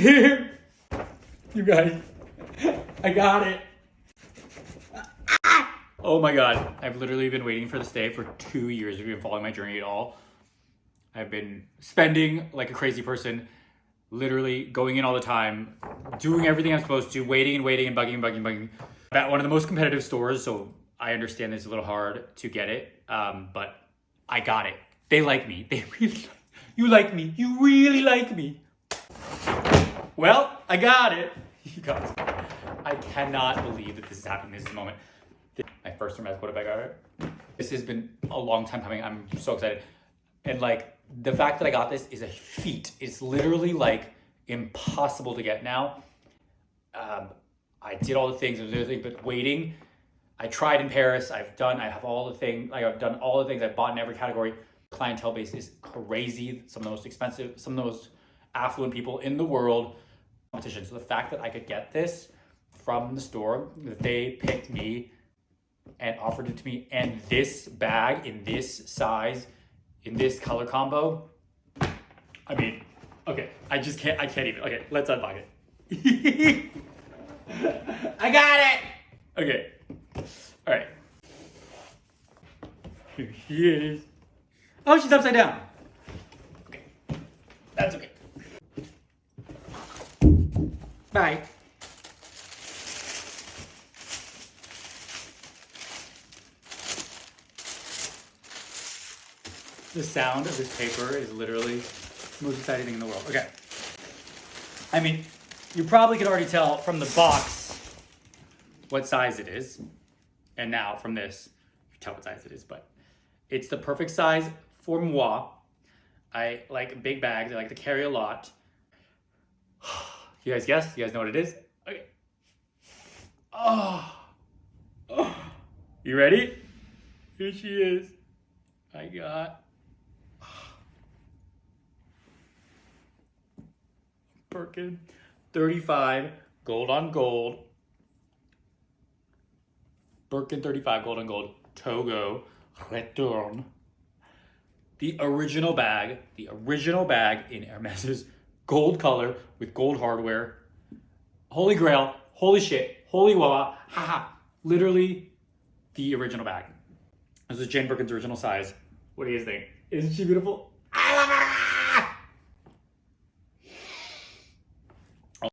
You guys, I got it. Oh my God. I've literally been waiting for this day for 2 years. If you've been following my journey at all, I've been spending like a crazy person, literally going in all the time, doing everything I'm supposed to, waiting and bugging. At one of the most competitive stores, so I understand it's a little hard to get it, but I got it. They like me. You like me. You really like me. Well, I got it. You guys, I cannot believe that this is happening this moment. My first Hermes quota bag ever. This has been a long time coming. I'm so excited. And like, the fact that I got this is a feat. It's literally like impossible to get now. I did all the things, but waiting. I tried in Paris. I have all the things. Like I've done all the things. I've bought in every category. Clientele base is crazy. Some of the most expensive, some of the most affluent people in the world. Competition. So the fact that I could get this from the store, that they picked me and offered it to me, and this bag in this size, in this color combo. I mean, okay, I can't even. Okay, let's unbox it. I got it! Okay, all right. Here she is. Oh, she's upside down. Okay, that's okay. Bye. The sound of this paper is literally the most exciting thing in the world. Okay. I mean, you probably could already tell from the box what size it is. And now from this, you can tell what size it is, but it's the perfect size for moi. I like big bags. I like to carry a lot. You guys guess? You guys know what it is? Okay. Oh. You ready? Here she is. I got Birkin 35 gold on gold. Birkin 35 gold on gold. Togo Return. The original bag in Hermes's gold color with gold hardware. Holy grail, holy shit, holy wah, haha. Literally the original bag. This is Jane Birkin's original size. What do you guys think? Isn't she beautiful? I love her!